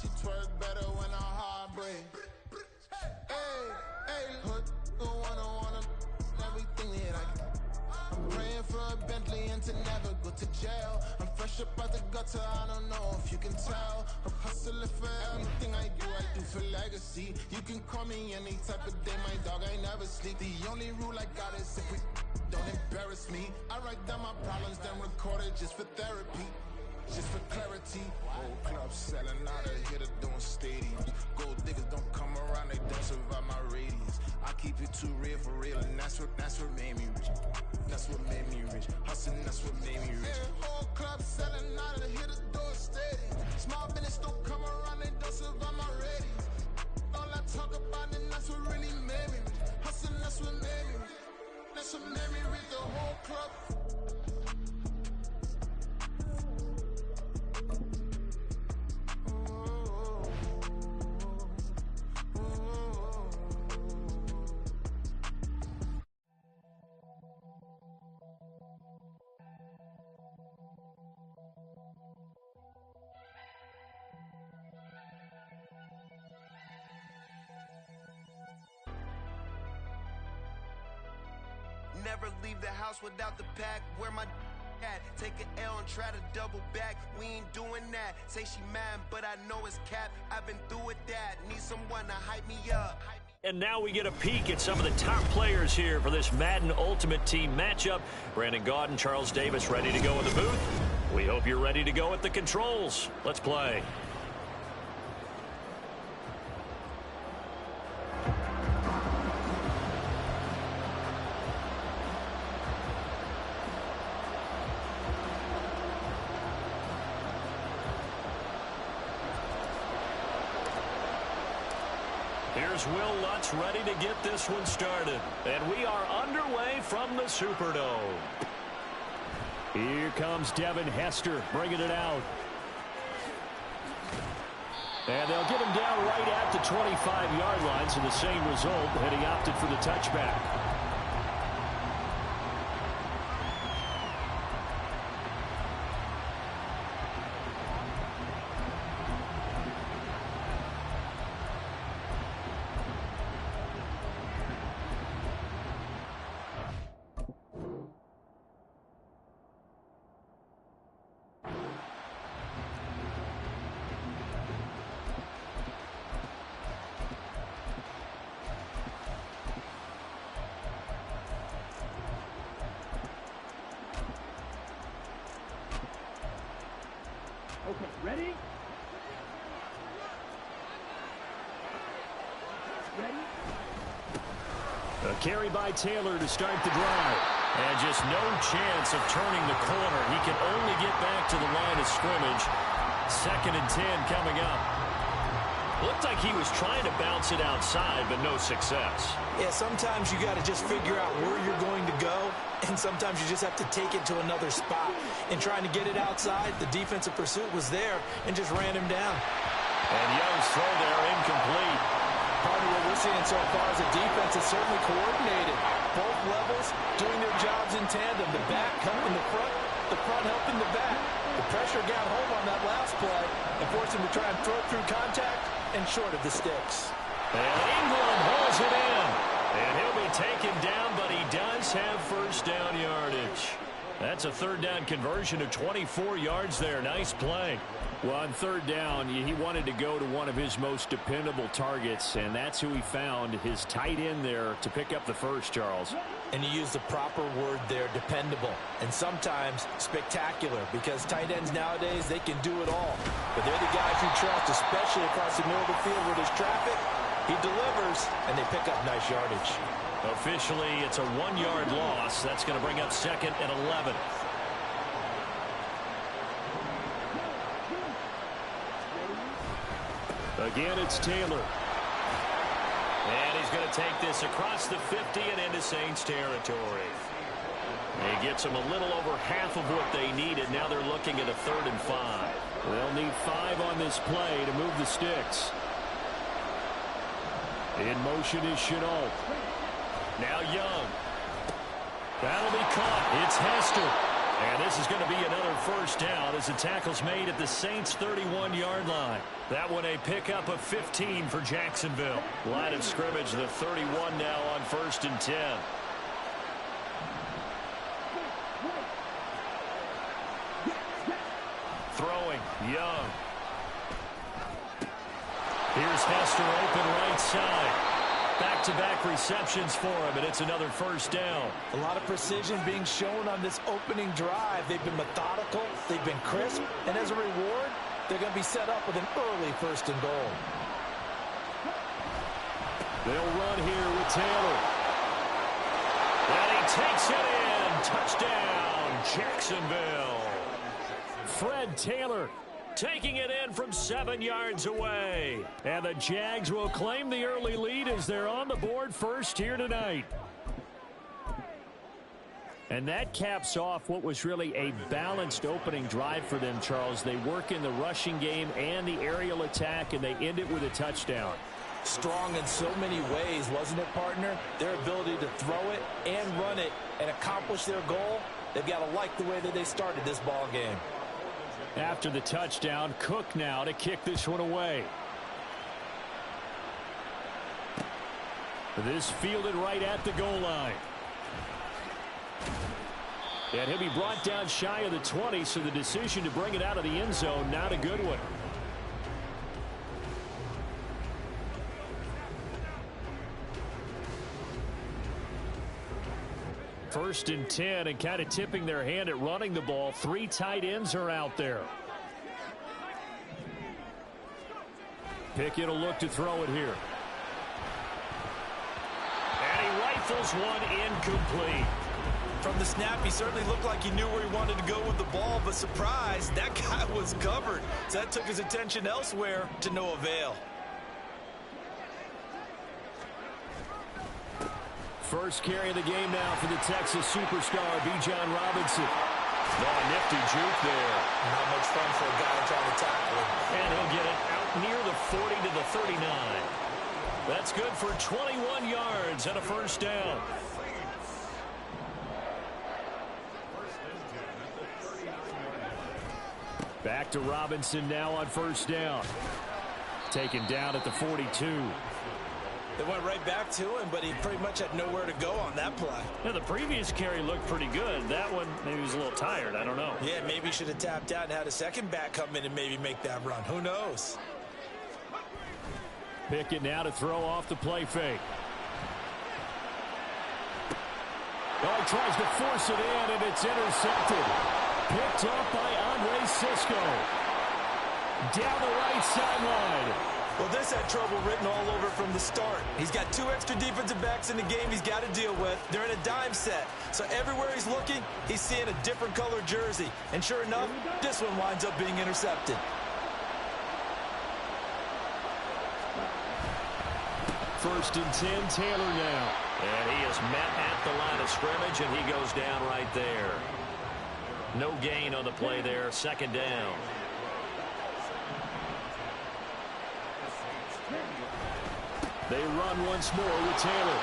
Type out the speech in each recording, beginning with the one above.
She twerk better when I heartbreak. Hey, hey, put the wanna everything that I can. I'm praying for a Bentley and to never go to jail. I'm fresh up out the gutter, I don't know if you can tell. I'm hustling for everything I do for legacy. You can call me any type of day, my dog, I never sleep. The only rule I got is if we don't embarrass me. I write down my problems, then record it just for therapy. Just for clarity. Whole club selling out of here to doing stadiums. Gold diggers don't come around, they don't survive my radius. I keep it too real for real, and that's what made me rich. That's what made me rich. Hustling, that's what made me rich. Whole club selling out of here to doing stadiums. Small business don't come around, they don't survive my radius. All I talk about, and that's what really made me rich. Hustling, that's what made me rich. That's what made me rich. The whole club. Never leave the house without the pack. Where my at? Take an L and try to double back. We ain't doing that. Say she mad, but I know it's cap. I've been through with that. Need someone to hype me up. And now we get a peek at some of the top players here for this Madden Ultimate Team matchup. Brandon Gaudin, Charles Davis ready to go in the booth. We hope you're ready to go at the controls. Let's play. Here's Will Lutz ready to get this one started. And we are underway from the Superdome. Here comes Devin Hester bringing it out. And they'll get him down right at the 25-yard line, so the same result, and he opted for the touchback. Okay, ready? Ready? A carry by Taylor to start the drive. And just no chance of turning the corner. He can only get back to the line of scrimmage. 2nd and 10 coming up. Looked like he was trying to bounce it outside, but no success. Yeah, sometimes you got to just figure out where you're going to go, and sometimes you just have to take it to another spot. In trying to get it outside, the defensive pursuit was there and just ran him down. And Young's throw there incomplete. Part of what we're seeing so far is the defense is certainly coordinated. Both levels doing their jobs in tandem. The back helping the front helping the back. The pressure got home on that last play and forced him to try and throw it through contact and short of the sticks. And Ingram holds it in. And he'll be taken down, but he does have first down yardage. That's a 3rd down conversion of 24 yards there. Nice play. Well, on 3rd down, he wanted to go to one of his most dependable targets, and that's who he found, his tight end there, to pick up the first, Charles. And you use the proper word there, dependable, and sometimes spectacular, because tight ends nowadays, they can do it all. But they're the guys you trust, especially across the middle of the field where there's traffic. He delivers, and they pick up nice yardage. Officially, it's a 1-yard loss. That's going to bring up 2nd and 11. Again, it's Taylor. And he's going to take this across the 50 and into Saints territory. He gets them a little over half of what they needed. Now they're looking at a 3rd and 5. They'll need 5 on this play to move the sticks. In motion is Chenault. Now Young. That'll be caught. It's Hester. And this is going to be another first down as the tackle's made at the Saints' 31-yard line. That one a pickup of 15 for Jacksonville. Line of scrimmage, the 31 now on 1st and 10. Throwing, Young. Here's Hester open right side. Back-to-back receptions for him, and it's another first down. A lot of precision being shown on this opening drive. They've been methodical, they've been crisp, and as a reward, they're going to be set up with an early 1st and goal. They'll run here with Taylor. And he takes it in. Touchdown, Jacksonville. Fred Taylor taking it in from 7 yards away. And the Jags will claim the early lead as they're on the board first here tonight. And that caps off what was really a balanced opening drive for them, Charles. They work in the rushing game and the aerial attack, and they end it with a touchdown. Strong in so many ways, wasn't it, partner? Their ability to throw it and run it and accomplish their goal, they've got to like the way that they started this ball game. After the touchdown, Cook now to kick this one away. This fielded right at the goal line. And he'll be brought down shy of the 20, so the decision to bring it out of the end zone, not a good one. First and 10, and kind of tipping their hand at running the ball. 3 tight ends are out there. Pickett will look to throw it here. And he rifles one incomplete. From the snap, he certainly looked like he knew where he wanted to go with the ball, but surprise, that guy was covered. So that took his attention elsewhere to no avail. First carry of the game now for the Texas superstar, Bijan Robinson. Oh, nifty juke there. Not much fun for a guy trying to tackle him. And he'll get it out near the 40 to the 39. That's good for 21 yards and a first down. Back to Robinson now on first down. Taken down at the 42. They went right back to him, but he pretty much had nowhere to go on that play. Yeah, the previous carry looked pretty good. That one, maybe he was a little tired. I don't know. Yeah, maybe he should have tapped out and had a second back come in and maybe make that run. Who knows? Pickett now to throw off the play fake. Oh, he tries to force it in, and it's intercepted. Picked up by Andre Cisco. Down the right sideline. Well, this had trouble written all over from the start. He's got 2 extra defensive backs in the game he's got to deal with. They're in a dime set. So everywhere he's looking, he's seeing a different color jersey. And sure enough, this one winds up being intercepted. First and 10, Taylor now. And he is met at the line of scrimmage, and he goes down right there. No gain on the play there, second down. They run once more with Taylor.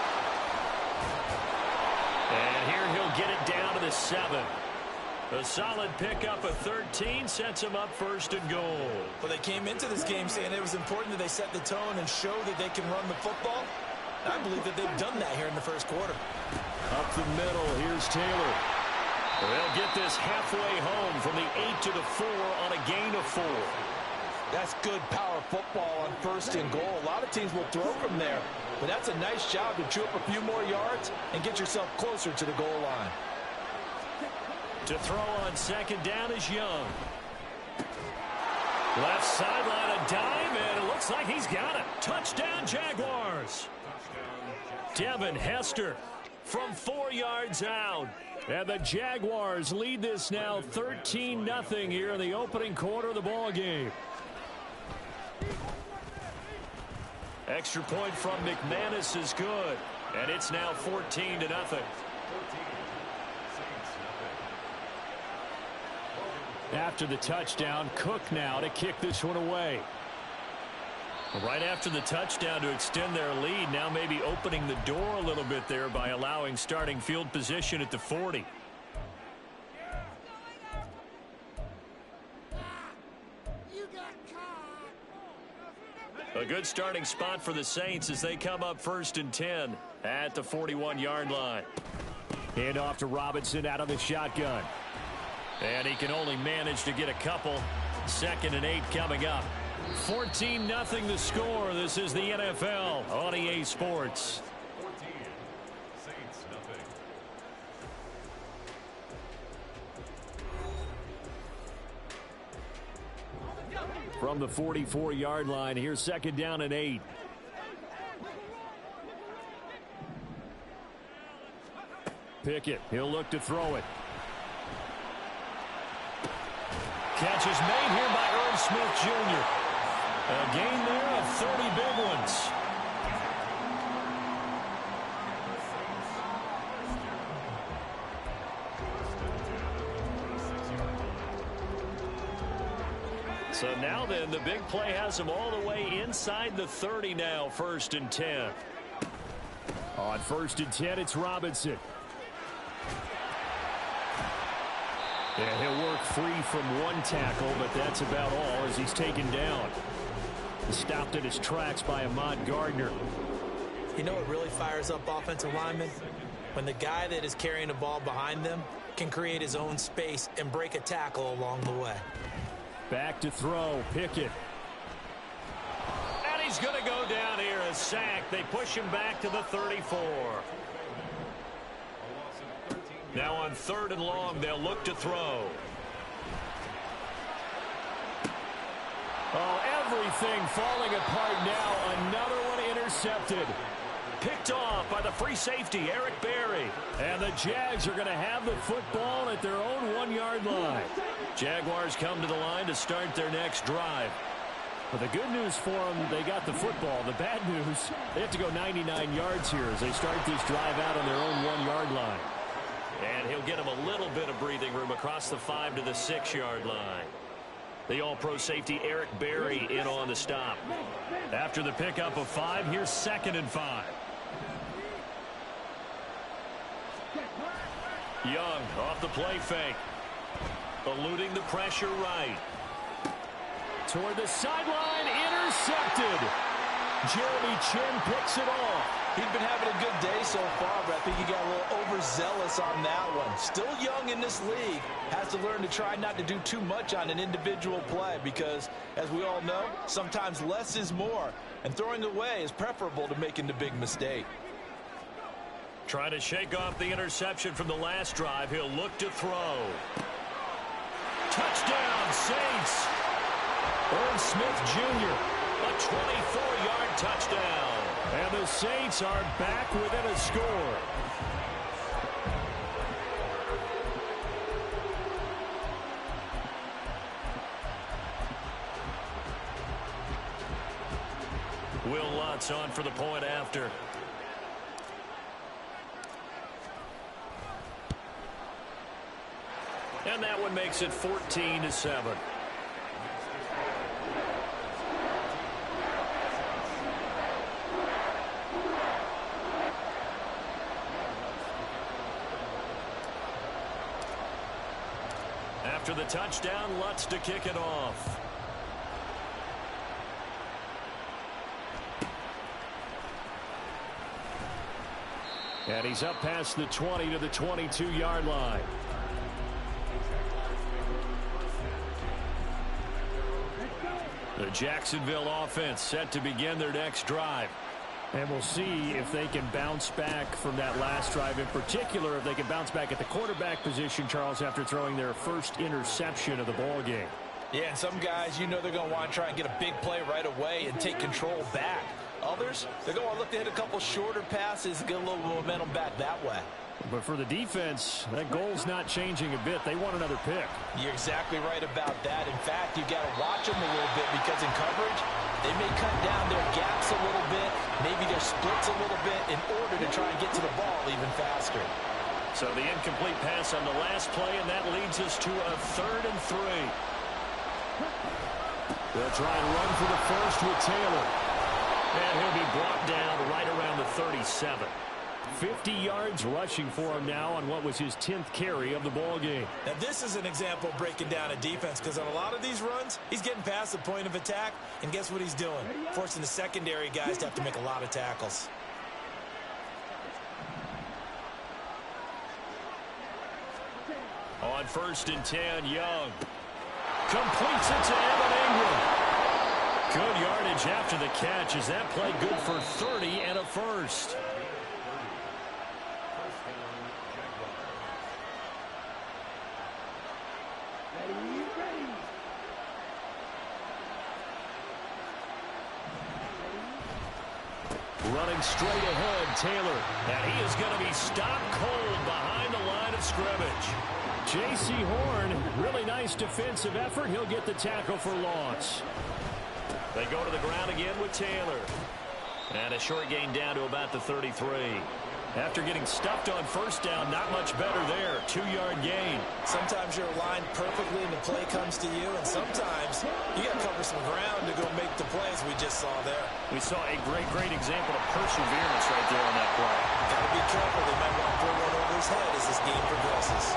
And here he'll get it down to the 7. A solid pickup of 13 sets him up first and goal. Well, they came into this game saying it was important that they set the tone and show that they can run the football. I believe that they've done that here in the first quarter. Up the middle, here's Taylor. They'll get this halfway home from the 8 to the 4 on a gain of 4. That's good power football on first and goal. A lot of teams will throw from there, but that's a nice job to chew up a few more yards and get yourself closer to the goal line. To throw on second down is Young. Left sideline, a dive, and it looks like he's got it. Touchdown, Jaguars. Devin Hester from 4 yards out. And the Jaguars lead this now 13-0 here in the opening quarter of the ball game. Extra point from McManus is good. And it's now 14-0. After the touchdown, Cook now to kick this one away. Right after the touchdown to extend their lead, now maybe opening the door a little bit there by allowing starting field position at the 40. A good starting spot for the Saints as they come up 1st and 10 at the 41-yard line. Hand off to Robinson out of the shotgun. And he can only manage to get a couple. 2nd and 8 coming up. 14-0 the score. This is the NFL on EA Sports. From the 44-yard line, here's 2nd down and 8. Pickett, he'll look to throw it. Catch is made here by Irv Smith Jr. A gain there of 30 big ones. So now then, the big play has him all the way inside the 30 now, 1st and 10. On 1st and 10, it's Robinson. And he'll work free from one tackle, but that's about all as he's taken down. Stopped in his tracks by Ahmad Gardner. You know what really fires up offensive linemen? When the guy that is carrying the ball behind them can create his own space and break a tackle along the way. Back to throw, Pickett. And he's going to go down here, a sack. They push him back to the 34. Now on 3rd and long, they'll look to throw. Oh, everything falling apart now. Another one intercepted. Picked off by the free safety, Eric Berry. And the Jags are going to have the football at their own 1-yard line. Jaguars come to the line to start their next drive. But the good news for them, they got the football. The bad news, they have to go 99 yards here as they start this drive out on their own 1-yard line. And he'll get him a little bit of breathing room across the 5 to the 6-yard line. The all-pro safety Eric Berry in on the stop. After the pickup of 5, here's 2nd and 5. Young off the play fake. Eluding the pressure right. Toward the sideline, intercepted. Jeremy Chin picks it off. He'd been having a good day so far, but I think he got a little overzealous on that one. Still young in this league. Has to learn to try not to do too much on an individual play because, as we all know, sometimes less is more. And throwing away is preferable to making the big mistake. Trying to shake off the interception from the last drive. He'll look to throw. Touchdown, Saints. Irv Smith Jr. A 24-yard touchdown. And the Saints are back within a score. Will Lutz on for the point after. And that one makes it 14-7. After the touchdown, Lutz to kick it off. And he's up past the 20 to the 22-yard line. The Jacksonville offense set to begin their next drive. And we'll see if they can bounce back from that last drive. In particular, if they can bounce back at the quarterback position, Charles, after throwing their first interception of the ball game. Yeah, and some guys, you know they're going to want to try and get a big play right away and take control back. Others, they're going to look to hit a couple shorter passes and get a little momentum back that way. But for the defense, that goal's not changing a bit. They want another pick. You're exactly right about that. In fact, you've got to watch them a little bit because in coverage, they may cut down their gaps a little bit, maybe their splits a little bit in order to try and get to the ball even faster. So the incomplete pass on the last play, and that leads us to a 3rd and 3. They'll try and run for the first with Taylor. And he'll be brought down right around the 37. 50 yards rushing for him now on what was his 10th carry of the ball game. Now this is an example of breaking down a defense, because on a lot of these runs, he's getting past the point of attack, and guess what he's doing? Forcing the secondary guys to have to make a lot of tackles. On 1st and 10, Young completes it to Evan Ingram. Good yardage after the catch. Is that play good for 30 and a first? Running straight ahead, Taylor. And he is going to be stopped cold behind the line of scrimmage. J.C. Horn, really nice defensive effort. He'll get the tackle for loss. They go to the ground again with Taylor. And a short gain down to about the 33. After getting stuffed on 1st down, not much better there. 2-yard gain. Sometimes you're aligned perfectly and the play comes to you, and sometimes you got to cover some ground to go make the plays we just saw there. We saw a great example of perseverance right there on that play. Got to be careful. They might want to throw one over his head as this game progresses.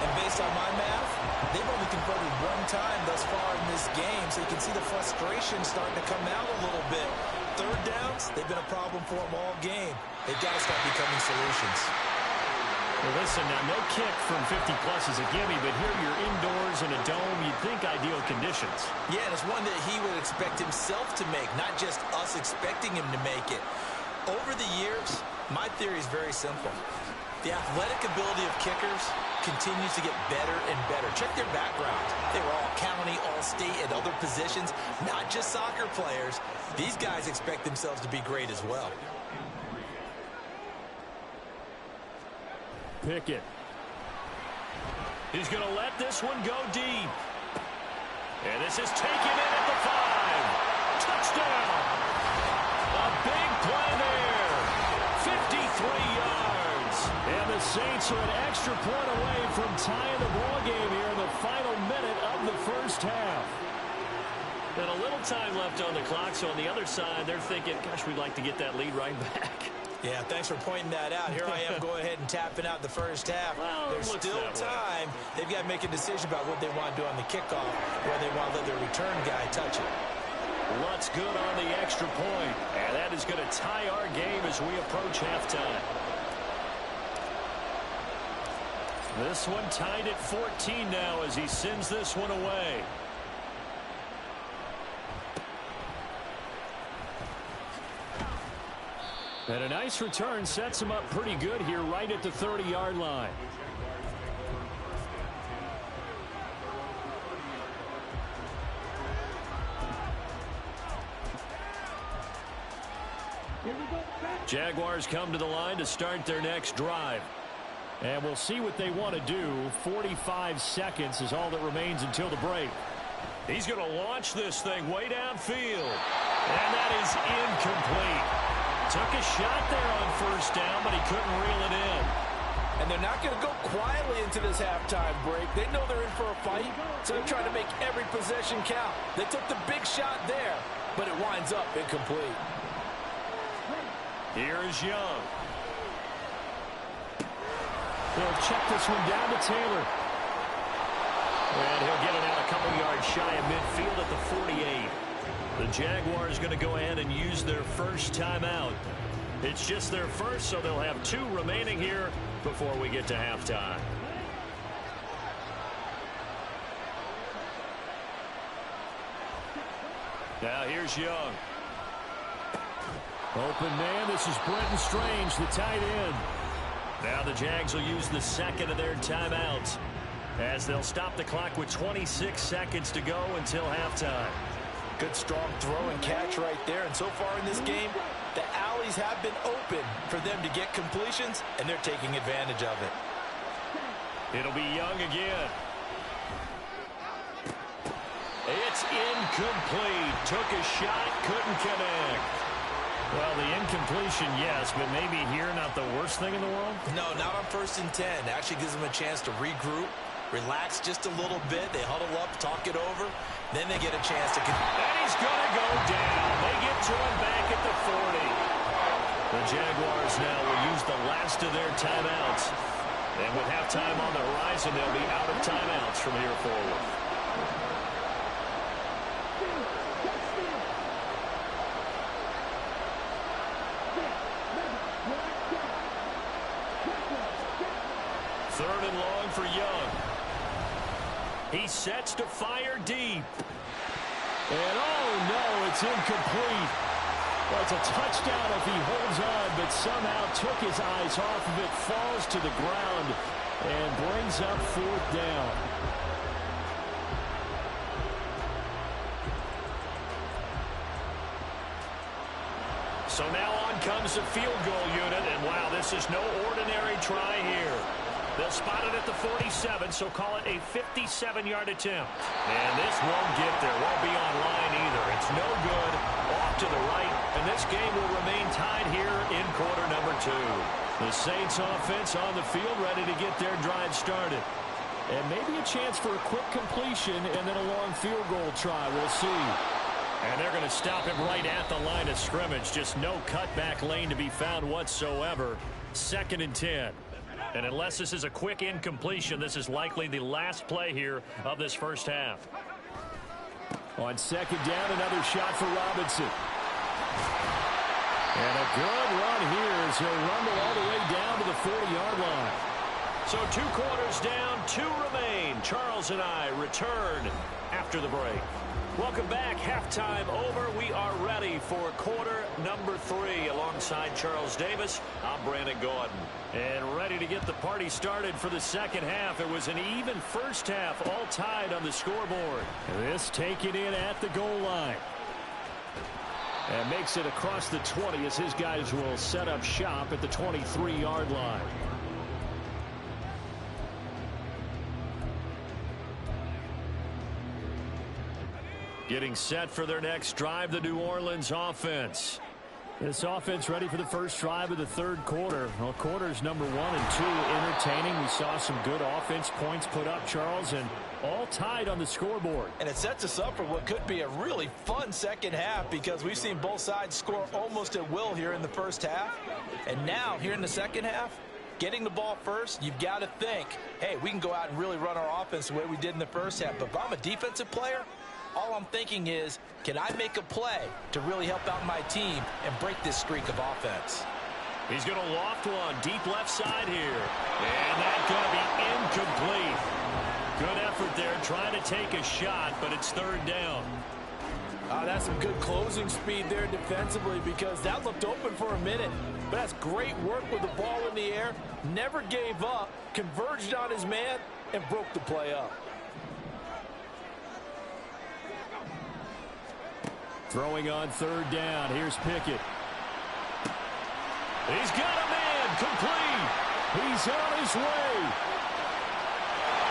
And based on my math, they've only converted 1 time thus far in this game, so you can see the frustration starting to come out a little bit. 3rd downs, they've been a problem for them all game. They've got to start becoming solutions. Well, listen, now no kick from 50-plus is a gimme, but here you're indoors in a dome. You'd think ideal conditions. Yeah, and it's one that he would expect himself to make, not just us expecting him to make it. Over the years, my theory is very simple. The athletic ability of kickers continues to get better and better. Check their background. They were all county, all state, and other positions, not just soccer players. These guys expect themselves to be great as well. Pickett. He's going to let this one go deep. And this is taken in at the 5. Touchdown. A big play there. 53 yards. And the Saints are an extra point away from tying the ball game here in the final minute of the 1st half. And a little time left on the clock, so on the other side, they're thinking, gosh, we'd like to get that lead right back. Yeah, thanks for pointing that out. Here I am going ahead and tapping out the 1st half. Well, there's still time. They've got to make a decision about what they want to do on the kickoff, whether they want to let their return guy touch it. What's good on the extra point? And that is going to tie our game as we approach halftime. This one tied at 14 now as he sends this one away. And a nice return sets him up pretty good here right at the 30-yard line. Jaguars come to the line to start their next drive. And we'll see what they want to do. 45 seconds is all that remains until the break. He's going to launch this thing way downfield. And that is incomplete. Took a shot there on 1st down, but he couldn't reel it in. And they're not going to go quietly into this halftime break. They know they're in for a fight, so they're trying to make every possession count. They took the big shot there, but it winds up incomplete. Here is Young. They'll check this one down to Taylor. And he'll get it out a couple yards shy of midfield at the 48. The Jaguars going to go ahead and use their 1st timeout. It's just their 1st, so they'll have 2 remaining here before we get to halftime. Now here's Young. Open man, this is Brenton Strange, the tight end. Now the Jags will use the 2nd of their timeouts as they'll stop the clock with 26 seconds to go until halftime. Good strong throw and catch right there. And so far in this game, the alleys have been open for them to get completions, and they're taking advantage of it. It'll be Young again. It's incomplete. Took a shot, couldn't connect. Well, the incompletion, yes, but maybe here not the worst thing in the world? No, not on 1st and 10. It actually gives them a chance to regroup, relax just a little bit. They huddle up, talk it over. Then they get a chance to... And he's going to go down. They get to him back at the 40. The the Jaguars now will use the last of their timeouts. And with halftime on the horizon, they'll be out of timeouts from here forward. Third and long for Young. He sets to fire deep. And oh no, it's incomplete. Well, it's a touchdown if he holds on, but somehow took his eyes off of it, falls to the ground, and brings up fourth down. So now on comes the field goal unit, and wow, this is no ordinary try here. They'll spot it at the 47, so call it a 57-yard attempt. And this won't get there, won't be on line either. It's no good, off to the right, and this game will remain tied here in quarter number 2. The Saints offense on the field, ready to get their drive started. And maybe a chance for a quick completion and then a long field goal try. We'll see. And they're going to stop him right at the line of scrimmage. Just no cutback lane to be found whatsoever. 2nd and 10. And unless this is a quick incompletion, this is likely the last play here of this first half. On 2nd down, another shot for Robinson. And a good run here as he'll rumble all the way down to the 40-yard line. So 2 quarters down, 2 remain. Charles and I return after the break. Welcome back. Halftime over. We are ready for quarter number 3. Alongside Charles Davis, I'm Brandon Gordon. And ready to get the party started for the second half. It was an even first half, all tied on the scoreboard. This taken in at the goal line. And makes it across the 20 as his guys will set up shop at the 23-yard line. Getting set for their next drive, the New Orleans offense. This offense ready for the first drive of the third quarter. Well, quarters number 1 and 2 entertaining. We saw some good offense points put up, Charles, and all tied on the scoreboard. And it sets us up for what could be a really fun second half because we've seen both sides score almost at will here in the first half. And now, here in the second half, getting the ball first, you've got to think, hey, we can go out and really run our offense the way we did in the first half. But if I'm a defensive player, all I'm thinking is, can I make a play to really help out my team and break this streak of offense? He's going to loft one deep left side here. And that's going to be incomplete. Good effort there trying to take a shot, but it's third down. That's some good closing speed there defensively because that looked open for a minute. But that's great work with the ball in the air. Never gave up, converged on his man, and broke the play up. Throwing on third down. Here's Pickett. He's got a man. Complete. He's on his way.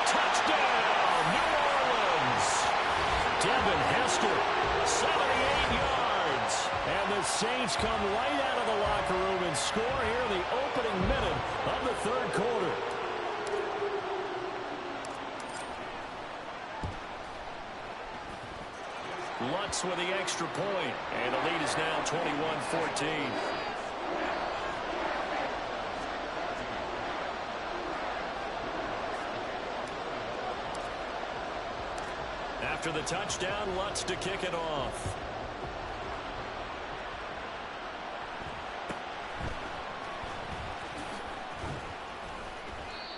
Touchdown, New Orleans. Devin Hester, 78 yards. And the Saints come right out of the locker room and score here in the opening minute of the third quarter. Lutz with the extra point, and the lead is now 21-14. After the touchdown, Lutz to kick it off.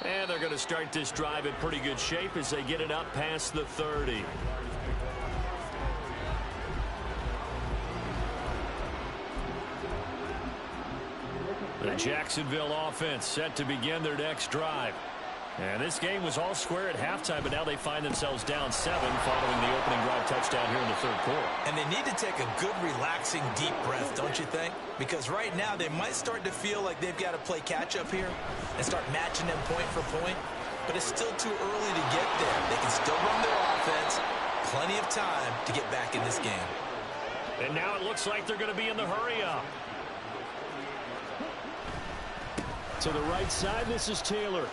And they're going to start this drive in pretty good shape as they get it up past the 30. The Jacksonville offense set to begin their next drive. And this game was all square at halftime, but now they find themselves down 7 following the opening drive touchdown here in the third quarter. And they need to take a good, relaxing, deep breath, don't you think? Because right now they might start to feel like they've got to play catch-up here and start matching them point for point. But it's still too early to get there. They can still run their offense. Plenty of time to get back in this game. And now it looks like they're going to be in the hurry-up. To the right side, this is Taylor.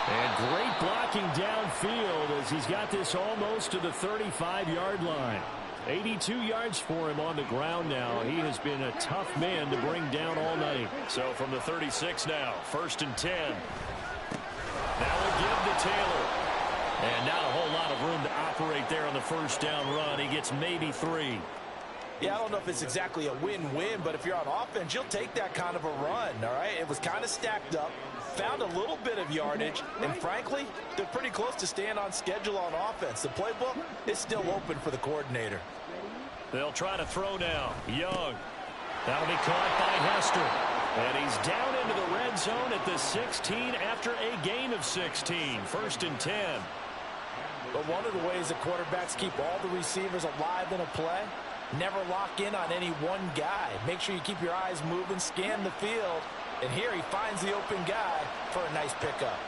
And great blocking downfield as he's got this almost to the 35-yard line. 82 yards for him on the ground now. He has been a tough man to bring down all night. So from the 36 now, 1st and 10. Now we give to Taylor. And not a whole lot of room to operate there on the first down run. He gets maybe 3. Yeah, I don't know if it's exactly a win-win, but if you're on offense, you'll take that kind of a run, all right? It was kind of stacked up, found a little bit of yardage, and frankly, they're pretty close to staying on schedule on offense. The playbook is still open for the coordinator. They'll try to throw now. Young. That'll be caught by Hester. And he's down into the red zone at the 16 after a gain of 16. 1st and 10. But one of the ways the quarterbacks keep all the receivers alive in a play, never lock in on any one guy. Make sure you keep your eyes moving, scan the field. And here he finds the open guy for a nice pickup.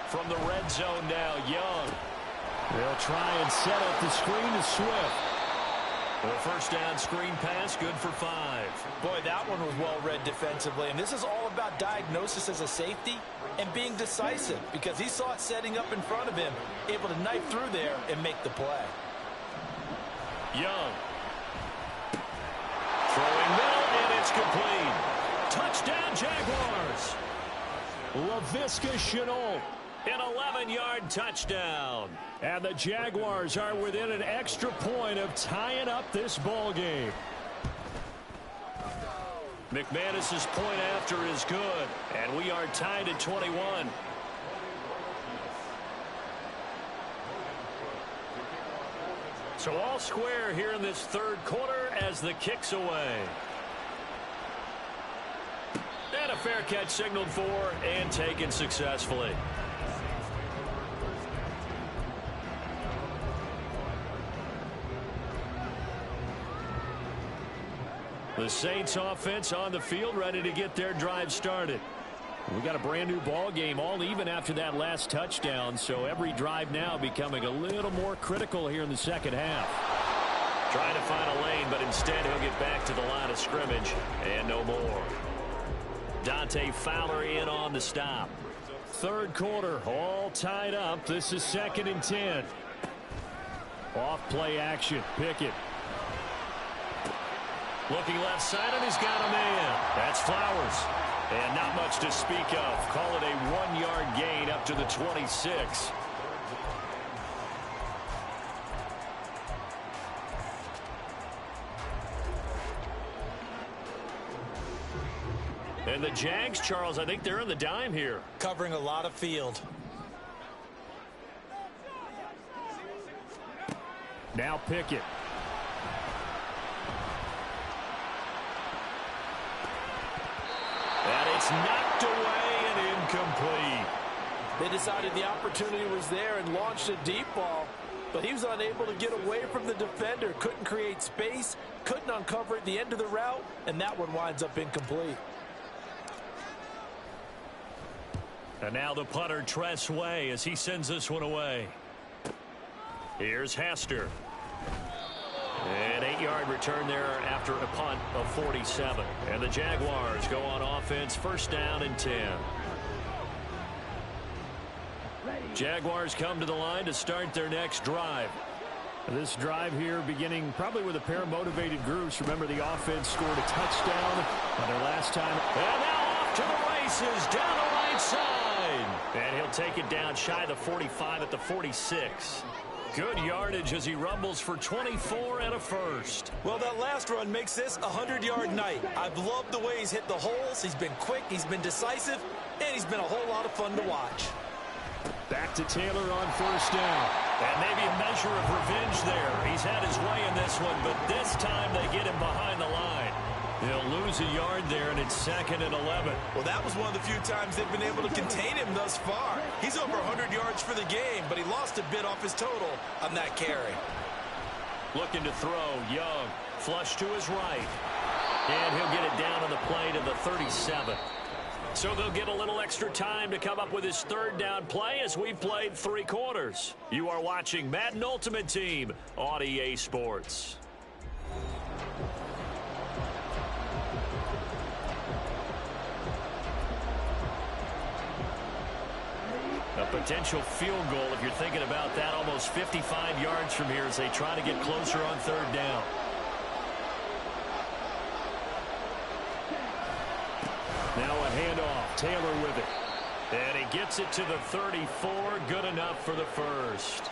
From the red zone now, Young. They'll try and set up the screen to Swift. The first down screen pass, good for 5. Boy, that one was well read defensively. And this is all about diagnosis as a safety and being decisive, because he saw it setting up in front of him, able to knife through there and make the play. Young. Throwing middle, and it's complete. Touchdown, Jaguars. Laviska Shenault. An 11-yard touchdown. And the Jaguars are within an extra point of tying up this ball game. McManus's point after is good. And we are tied at 21. So all square here in this third quarter as the kick's away. And a fair catch signaled for and taken successfully. The Saints offense on the field, ready to get their drive started. We got a brand new ball game, all even after that last touchdown, so every drive now becoming a little more critical here in the second half. Trying to find a lane, but instead he'll get back to the line of scrimmage and no more. Dante Fowler in on the stop. Third quarter, all tied up. This is 2nd and 10. Off play action, Pickett. Looking left side, and he's got a man. That's Flowers. And not much to speak of. Call it a 1-yard gain up to the 26. And the Jags, Charles, I think they're in the dime here. Covering a lot of field. Now Pickett. And it's knocked away and incomplete. They decided the opportunity was there and launched a deep ball, but he was unable to get away from the defender. Couldn't create space, couldn't uncover at the end of the route, and that one winds up incomplete. And now the punter, Tress Way, as he sends this one away. Here's Hester. An 8-yard return there after a punt of 47. And the Jaguars go on offense, 1st down and 10. Jaguars come to the line to start their next drive. This drive here beginning probably with a pair of motivated groups. Remember, the offense scored a touchdown on their last time. And now off to the races down the right side. And he'll take it down shy of the 45 at the 46. Good yardage as he rumbles for 24 and a first. Well, that last run makes this a 100-yard night. I've loved the way he's hit the holes. He's been quick, he's been decisive, and he's been a whole lot of fun to watch. Back to Taylor on 1st down. And maybe a measure of revenge there. He's had his way in this one, but this time they get him behind the line. He'll lose a yard there, and it's 2nd and 11. Well, that was one of the few times they've been able to contain him thus far. He's over 100 yards for the game, but he lost a bit off his total on that carry. Looking to throw, Young. Flush to his right. And he'll get it down on the play to the 37. So they'll get a little extra time to come up with his 3rd down play as we've played 3 quarters. You are watching Madden Ultimate Team on EA Sports. The Potential field goal, if you're thinking about that, almost 55 yards from here as they try to get closer on third down. Now a handoff. Taylor with it. And he gets it to the 34. Good enough for the first.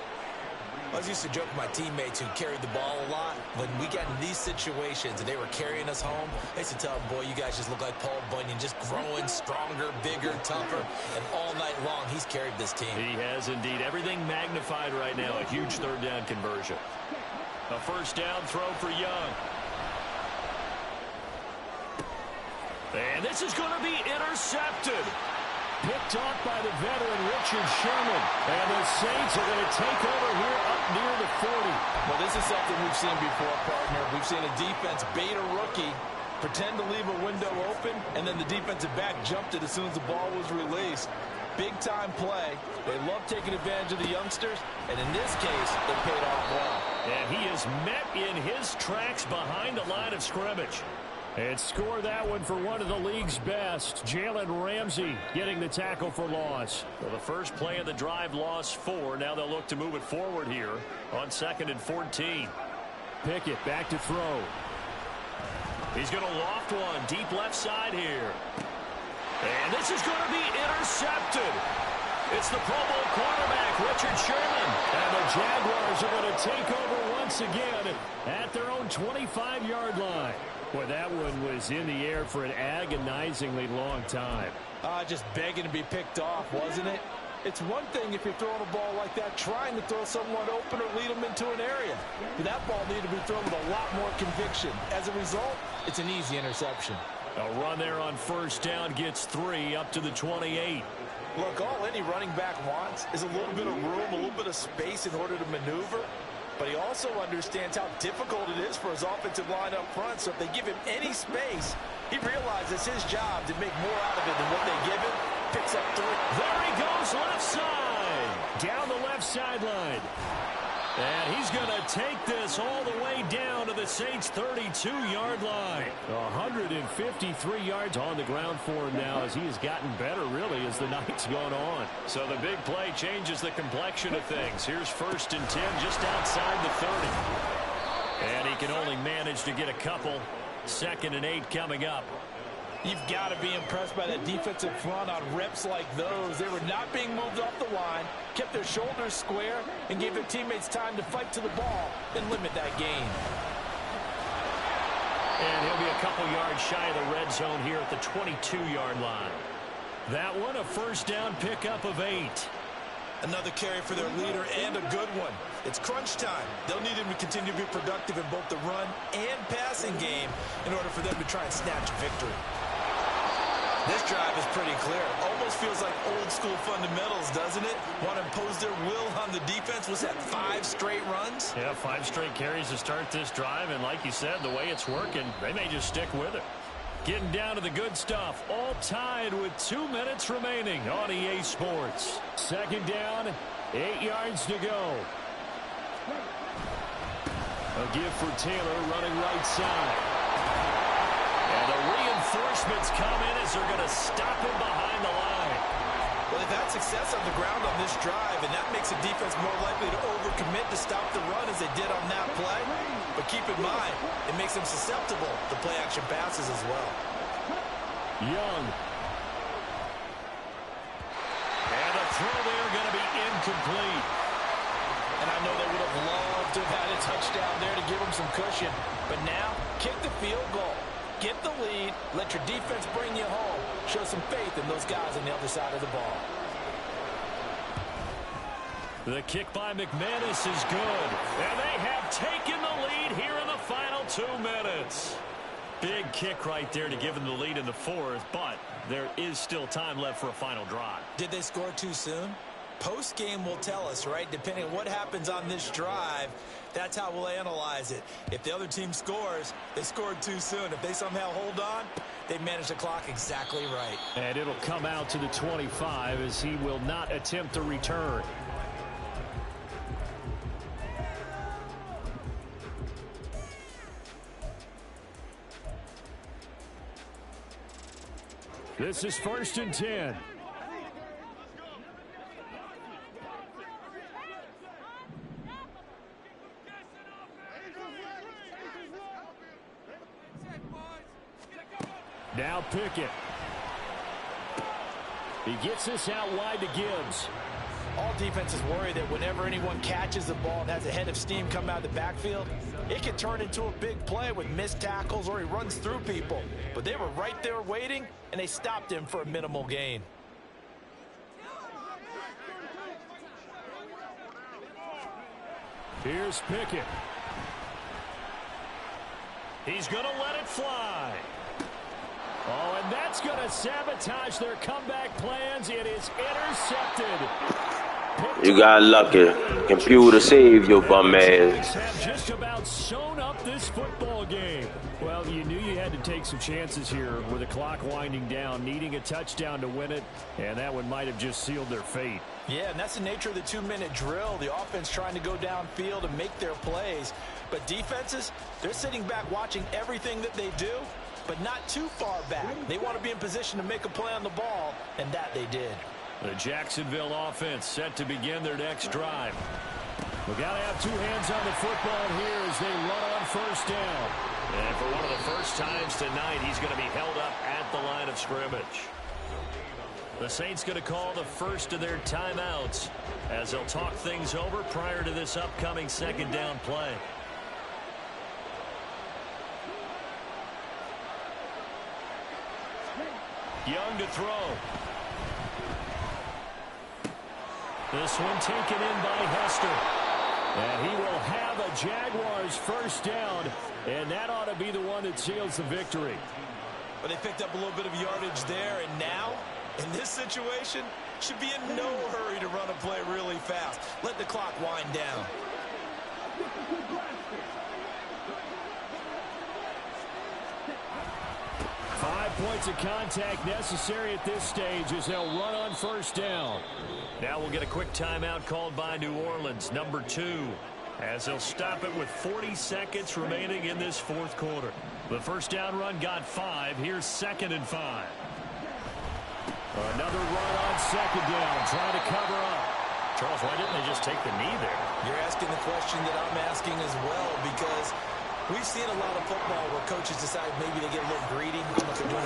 I was used to joke with my teammates who carried the ball a lot. When we got in these situations and they were carrying us home, I used to tell them, boy, you guys just look like Paul Bunyan, just growing stronger, bigger, tougher. And all night long, he's carried this team. He has indeed. Everything magnified right now. A huge third down conversion. A first down throw for Young. And this is going to be intercepted. Picked off by the veteran Richard Sherman. And the Saints are going to take over here up near the 40. Well, this is something we've seen before, partner. We've seen a defense bait a rookie, pretend to leave a window open, and then the defensive back jumped it as soon as the ball was released. Big-time play. They love taking advantage of the youngsters, and in this case, they paid off well. And he is met in his tracks behind the line of scrimmage. And score that one for one of the league's best. Jalen Ramsey getting the tackle for loss. Well, the first play of the drive lost 4. Now they'll look to move it forward here on 2nd and 14. Pickett back to throw. He's going to loft one deep left side here. And this is going to be intercepted. It's the Pro Bowl quarterback, Richard Sherman. And the Jaguars are going to take over once again at their own 25-yard line. Boy, that one was in the air for an agonizingly long time. Just begging to be picked off, wasn't it? It's one thing if you're throwing a ball like that, trying to throw someone open or lead them into an area. But that ball needed to be thrown with a lot more conviction. As a result, it's an easy interception. A run there on first down gets 3 up to the 28. Look, all any running back wants is a little bit of room, a little bit of space in order to maneuver. But he also understands how difficult it is for his offensive line up front. So if they give him any space, he realizes it's his job to make more out of it than what they give him. Picks up 3. There he goes left side. Down the left sideline. And he's going to take this all the way down to the Saints' 32-yard line. 153 yards on the ground for him now as he has gotten better, really, as the night's gone on. So the big play changes the complexion of things. Here's 1st and 10 just outside the 30. And he can only manage to get a couple. 2nd and 8 coming up. You've got to be impressed by that defensive front on reps like those. They were not being moved off the line, kept their shoulders square, and gave their teammates time to fight to the ball and limit that gain. And he'll be a couple yards shy of the red zone here at the 22-yard line. That one, a first down pickup of 8. Another carry for their leader and a good one. It's crunch time. They'll need him to continue to be productive in both the run and passing game in order for them to try and snatch victory. This drive is pretty clear. Almost feels like old school fundamentals, doesn't it? Want to impose their will on the defense. Was that 5 straight runs? Yeah, 5 straight carries to start this drive. And like you said, the way it's working, they may just stick with it. Getting down to the good stuff. All tied with 2 minutes remaining on EA Sports. 2nd down, 8 yards to go. A give for Taylor running right side. And the reinforcements come in as they're going to stop him behind the line. Well, they've had success on the ground on this drive, and that makes the defense more likely to overcommit to stop the run as they did on that play. But keep in mind, it makes them susceptible to play-action passes as well. Young. And the throw there going to be incomplete. And I know they would have loved to have had a touchdown there to give them some cushion. But now, kick the field goal. Get the lead. Let your defense bring you home. Show some faith in those guys on the other side of the ball. The kick by McManus is good. And they have taken the lead here in the final 2 minutes. Big kick right there to give them the lead in the 4th, but there is still time left for a final drive. Did they score too soon? Post-game will tell us, right? Depending on what happens on this drive, that's how we'll analyze it. If the other team scores, they scored too soon. If they somehow hold on, they managed the clock exactly right. And it'll come out to the 25 as he will not attempt to return. This is 1st and 10. Now Pickett. He gets this out wide to Gibbs. All defenses worry that whenever anyone catches the ball and has a head of steam come out of the backfield, it can turn into a big play with missed tackles or he runs through people. But they were right there waiting, and they stopped him for a minimal gain. Here's Pickett. He's going to let it fly. Oh, and that's going to sabotage their comeback plans. It is intercepted. You got lucky. Computer saved your bum ass. Have just about sewn up this football game. Well, you knew you had to take some chances here with the clock winding down, needing a touchdown to win it, and that one might have just sealed their fate. Yeah, and that's the nature of the 2-minute drill. The offense trying to go downfield and make their plays. But defenses, they're sitting back watching everything that they do, but not too far back. They want to be in position to make a play on the ball, and that they did. The Jacksonville offense set to begin their next drive. We got to have two hands on the football here as they run on first down. And for one of the first times tonight, he's going to be held up at the line of scrimmage. The Saints going to call the first of their timeouts as they'll talk things over prior to this upcoming second down play. Young to throw. This one taken in by Hester. And he will have a Jaguars first down, and that ought to be the one that seals the victory. But they picked up a little bit of yardage there, and now, in this situation, should be in no hurry to run a play really fast. Let the clock wind down. Five points of contact necessary at this stage as they'll run on first down. Now we'll get a quick timeout called by New Orleans, number 2, as they'll stop it with 40 seconds remaining in this fourth quarter. The first down run got 5. Here's 2nd and 5. Another run on second down, trying to cover up. Charles, why didn't they just take the knee there? You're asking the question that I'm asking as well, because we've seen a lot of football where coaches decide maybe they get a little greedy.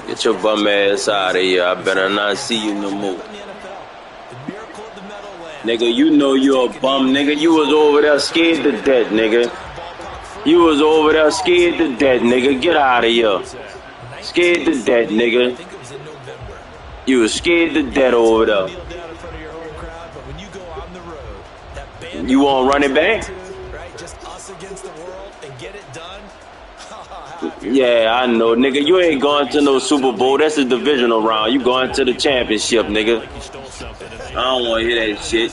Get your bum ass out of here. I better not see you no more. Nigga, you know you're a bum, nigga. You was over there scared to death, nigga. You was over there scared to death, nigga. Get out of here. Scared to death, nigga. You was scared to death over there. You want to run it back? Yeah, I know, nigga. You ain't going to no Super Bowl. That's a divisional round. You going to the championship, nigga. I don't want to hear that shit.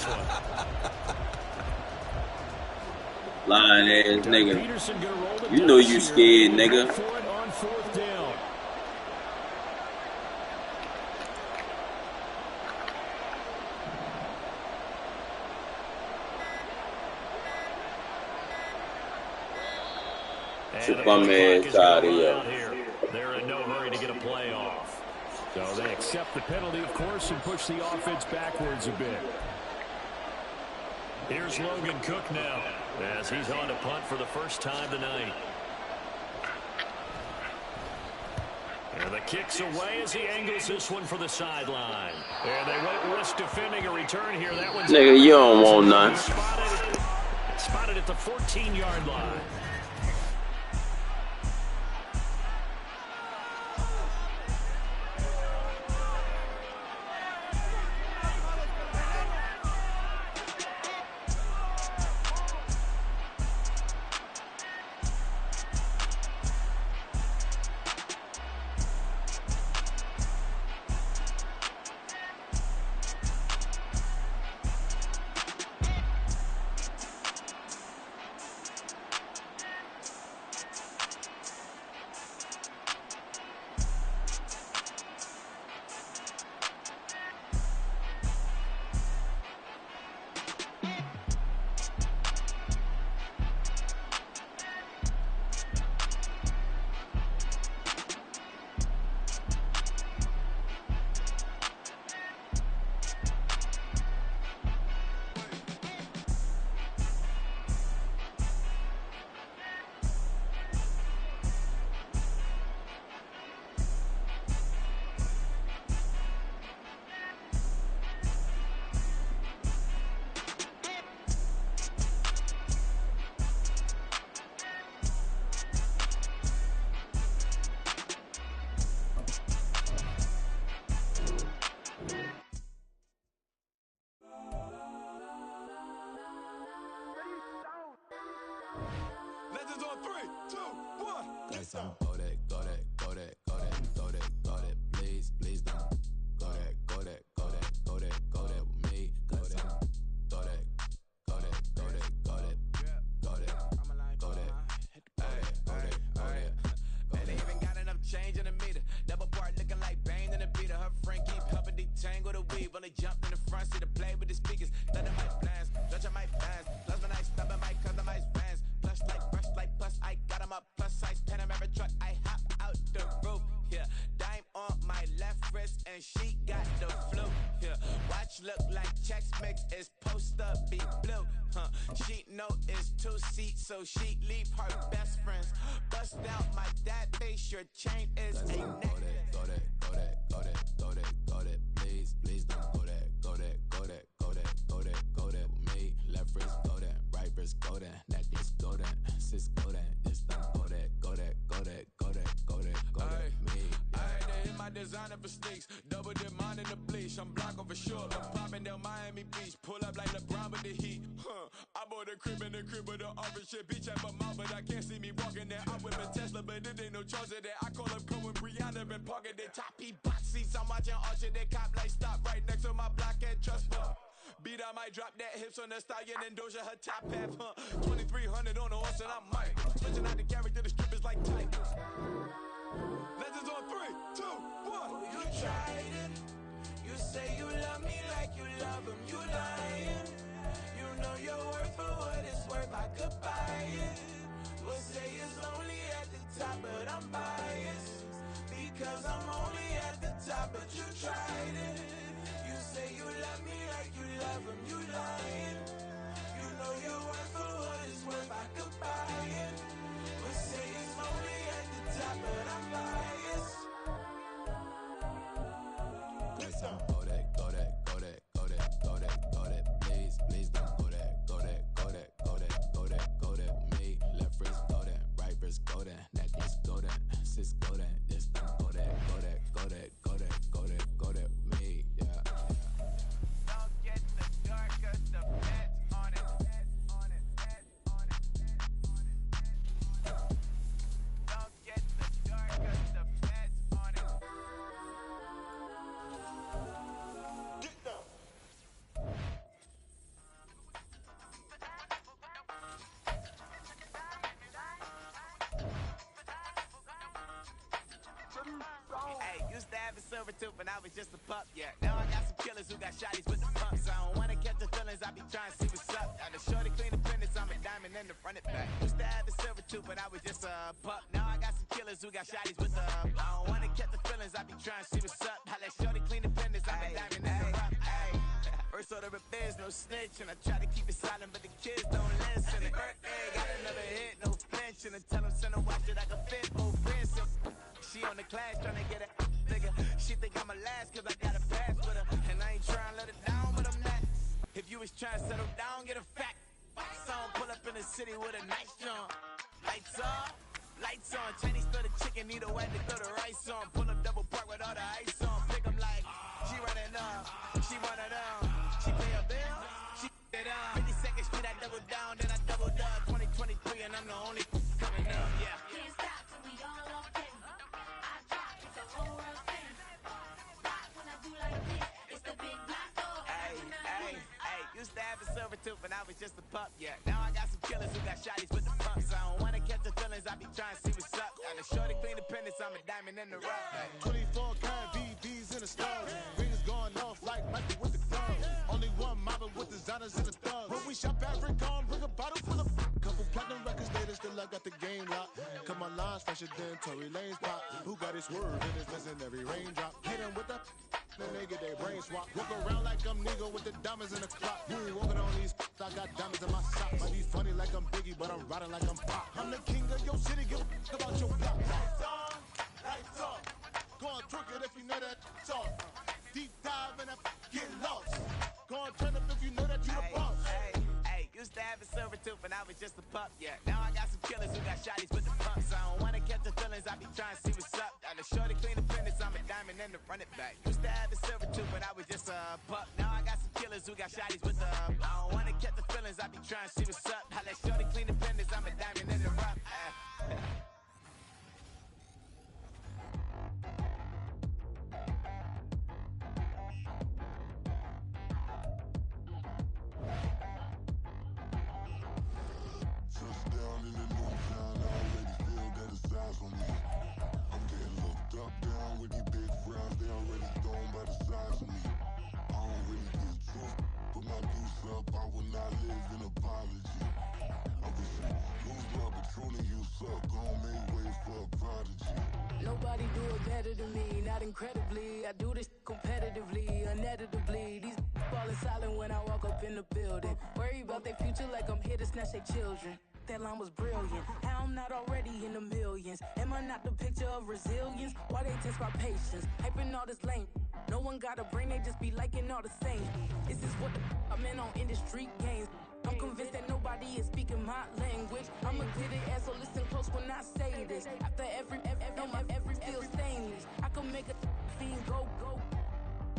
Lying ass nigga. You know you scared, nigga. Get your bum ass out of here. They're in no hurry to get a play off. So they accept the penalty, of course, and push the offense backwards a bit. Here's Logan Cook now, as he's on to punt for the first time tonight. And the kick's away as he angles this one for the sideline. And they won't risk defending a return here. That one's nigga, you don't want none. Spotted at the 14-yard line. some go that, go that, go that, go that, go that, go that. Please, please don't go that, go that, go that, go that, go that with me. Go that, go that, go that, go that, go that, go that, go that, go that. Man, ain't even got enough change in the meter. Double part looking like Bane in the beater. Her friend keep helping detangle the weave. Only jumped in the front seat to play with the speakers. Thunder my plans, Dutch on my plans. Plus my nice stubborn my customize vans. Plush like brush like plus I got 'em up. Plus size Panamera truck. I hop out the roof. Yeah, dime on my left wrist and she got the flu. Yeah, watch look like checks mix is post up be blue. She know it's 2 seats, so she leave her best friends. Bust out my dad face, your chain is a neck. Go that, go that, go that, go that, go that. Please, please don't go that, go that, go that, go that, go that, go that with me. Left wrist go that, right wrist go that, necklace go that, sis go that, this don't go that, go that, go that, go that, go that, go that with me. I had to hit my designer for sneaks. Double dip mine in the bleach. I'm blocking for sure. I'm popping down Miami Beach. Pull up like LeBron with the heat. I bought a crib in the crib with the office shit. Beach at my mouth, but I can't see me walking there. I whip a Tesla, but it ain't no charge of that. I call up Cohen, Brianna, and parking the top P box seats. I'm watching Archer, they cop like stop right next to my block at Trust Fund. Beat, I might drop that hips on the stallion and Doja her top half. 2300 on the horse and I'm Mike. Switching out the character, the strip is like tight. Legends on 3, 2, 1. You tried it. You say you love me like you love him. You lying. You know your worth for what it's worth. I could buy it. We'll say it's only at the top, but I'm biased because I'm only at the top. But you tried it. You say you love me like you love him. You lying. You know your worth for what it's worth. I could buy it. We'll say it's only at the top, but I'm biased. Go that, go that, go that, go that, go that, go that. Please, please don't go that, go that, go that, go that, go that, go that with me. Left wrist go that, right wrist go that, necklace go that, sis go that, this don't go that, go that, go that, go that, go that, go that with me. Yeah. Don't get the dark, 'cause the feds on it. Don't get the dark, 'cause the feds on it. Hey, used to have a silver tooth when I was just a pup, yeah. Now I got some killers who got shotties with the pumps. I don't wanna catch the feelings, I be trying to see what's up. Now the shorty clean the finish, I'm a diamond and to run it back. Used to have a silver tooth when I was just a pup. Now I got some killers who got shotties with the I don't wanna catch the feelings, I be trying to see what's up. How that shorty clean the finish, I'm a diamond and to run. First order of biz, no snitch, and I try to keep it silent, but the kids don't listen. And birthday, got another hit, no flinch, and I tell them send them watch it like a fit, more prince. She on the class tryna get it, nigga. She think I'm a last 'cause I got a pass with her, and I ain't tryna let it down, but I'm not. If you was tryna settle down, get a fact. Song pull up in the city with a nice jump. Lights on. Chinese throw the chicken, need a way to throw the rice on. Pull up double park with all the ice on. Pick 'em like she running up, she one of them. She pay a bill, she it up. 52nd Street, I double down, then I double up. 2023, and I'm the only coming up, yeah. Can't stop till we all up in. I drop, it's a whole world thing. Rock when I do like this, it's the big black dog. Hey, used to have a silver tooth when I was just a pup, yeah. Now I got some killers who got shotties with the pumps. I don't wanna catch the feelings, I be trying to see what's up. Now the shorty clean the pendants, I'm a diamond in the rough. 24 karat VVs in the stars. Rings going off like Michael with the thugs. Only one mobbing with designers in the thugs. When we shop at Rincon, bring a bottle full of couple platinum records later, still I got the game locked. Cause my lines fresher than Tory Lane's pop. Who got his word and is missing every raindrop. Hit him with the then they get their brain swap. Walk around like I'm nigga with the diamonds in the clock. You ain't walking on these I got diamonds in my sock. Might be funny like I'm Biggie, but I'm riding like I'm Pop. I'm the king of your city, give a about your block. Lights on, lights off. Go on, twerk it if you know that talk. Deep dive and get lost. Go on, turn up if you know that you the boss. Used to have a silver tooth when I was just a pup, yeah. Now I got some killers who got shotties with the pumps. I don't wanna catch the feelings, I be trying to see what's up. Now the shorty clean the finish, I'm a diamond and to run it back. Used to have a silver tooth when I was just a pup. Now I got some killers who got shotties with the I don't wanna catch the feelings, I be trying to see what's up. How that shorty clean the finish, I'm a diamond in the rough. better than me, not incredibly. I do this competitively, uneditably. These falling silent when I walk up in the building. Worry about their future like I'm here to snatch their children. That line was brilliant. How I'm not already in the millions? Am I not the picture of resilience? Why they test my patience? Hyping all this lame. No one got a brain, they just be liking all the same. This is what I'm in on industry games. I'm convinced that nobody is speaking my language. I'm a glittered ass, so listen close when I say this. After every feel stainless. I can make a fiend go.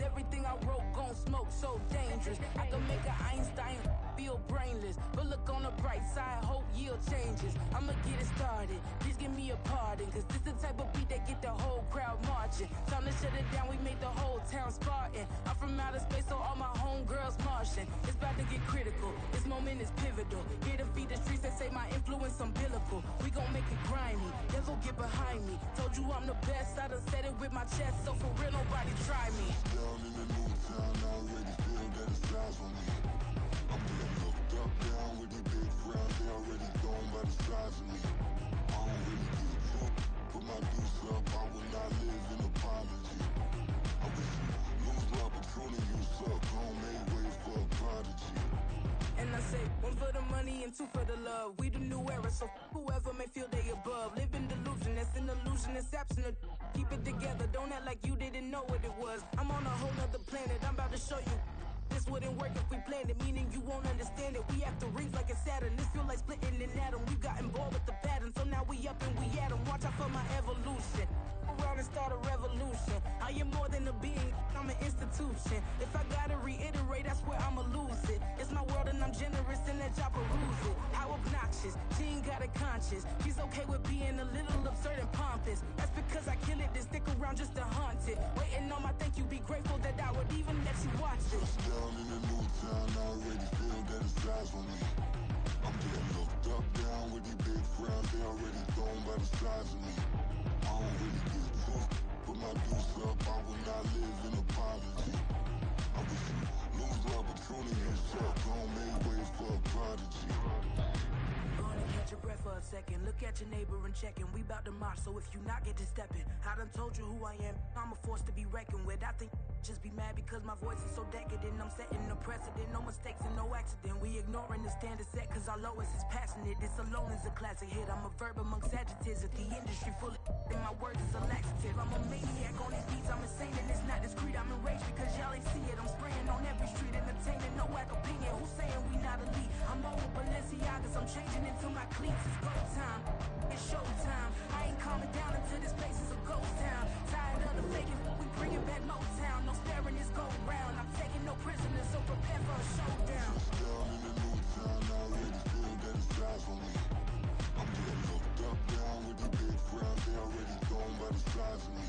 Everything I wrote gon' smoke, so dangerous. I can make an Einstein feel brainless. But look on the bright side, hope yield changes. I'ma get it started, please give me a pardon. Cause this the type of beat that get the whole crowd marching. Time to shut it down, we made the whole town Spartan. I'm from outer space, so all my homegirls Martian. It's about to get critical, this moment is pivotal. Here to feed the streets that say my influence umbilical. We gon' make it grimy, devil get behind me. Told you I'm the best, I done said it with my chest. So for real, nobody try me. Down in the new town, I already feel that it's eyes on me. I'm getting looked up, down with the big crowd. They already gone by the size of me. I don't really give a fuck. Put my deuce up, I will not live in apology. I wish you lose the opportunity, you suck. Homemade way for a prodigy. And I say, one for the money and two for the love. We the new era, so whoever may feel they above. Live in delusion, that's an illusion, it's absent. Keep it together, don't act like you didn't know what it was. I'm on a whole nother planet, I'm about to show you. This wouldn't work if we planned it, meaning you won't understand it. We have to rings like a Saturn, this feel like splitting an atom. We got involved with the pattern, so now we up and we at 'em. Watch out for my evolution. Around and start a revolution. I am more than a being, I'm an institution. If I gotta reiterate, that's where I'ma lose it. It's my world and I'm generous and let y'all peruse it. How obnoxious, she ain't got a conscience. She's okay with being a little absurd and pompous. That's because I kill it, then stick around just to haunt it. Waiting on my thank you, be grateful that I would even let you watch it. Down in the new town, I already feel that it's eyes on me. I'm getting looked up, down with the big crowd. They already gone by the size of me. I don't really give a fuck. Put my deuce up, I will not live in apology. I wish you lose the opportunity, you suck. Homemade way for a prodigy. Gonna catch your breath for a second. Look at your neighbor and checking. We bout to march, so if you not get to stepping. I done told you who I am. I'm a force to be reckoned with. I think just be mad because my voice is so decadent. I'm setting the precedent. No mistakes and no accident. We ignoring the standard set cause our lowest is passionate. This alone is a classic hit. I'm a verb amongst adjectives. If the industry full of and my words is a laxative. I'm a maniac on these beats. I'm insane and it's not discreet. I'm enraged because y'all ain't see it. I'm spraying on every street. Entertaining, no whack opinion. Who's saying we not elite? I'm over Balenciagas. I'm changing into my cleats. It's go time. It's show time. I ain't calming down until this place is a ghost town. Tired of the faking. We bringing back Motown. No sparing this go round. I'm taking no prisoners, so prepare for a showdown. Down in the new town, I already feel that it's eyes on me. I'm getting looked up, down with the big crowd. They already gone by the size of me.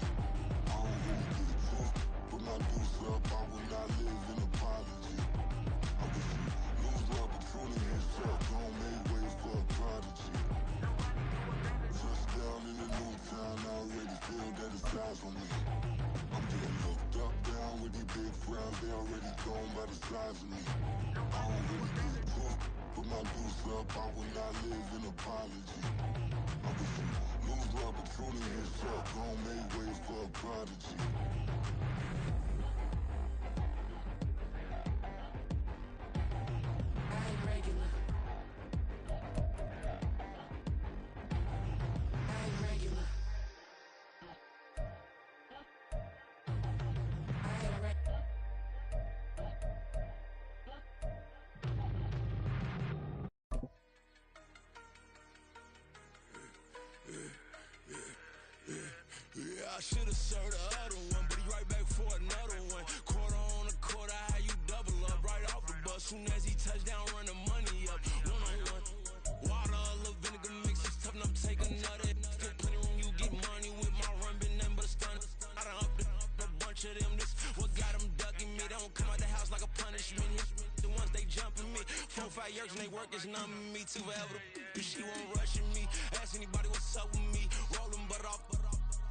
I don't really give a fuck. Put my deuce up, I will not live in apology. I wish you lose the opportunity, you suck. Homemade way for a prodigy. Touchdown in the new town, I already feel that it's eyes on me. I'm getting looked up, down with the big crowd. They already gone by the size of me. I don't really give a fuck. Put my deuce up, I will not live in apology. I wish you lose the opportunity, you suck. Homemade way for a prodigy. I ain't regular. I ain't regular. I ain't regular. Yeah, I should've served the other one, but he right back for another one. Quarter on a quarter, how you double up right off the bus. Soon as he touch down, run the money up. One-on-one. Water, a little vinegar mix, it's tough enough to take another. Still plenty room, you get money with my run, been nothing but a stun. I done up a bunch of them, this what got them ducking me. They don't come out the house like a punishment. The ones they jumping me. 4 or 5 years and they work is numbing me. Too forever, she won't rushing me. Ask anybody what's up with me. Rolling butt off.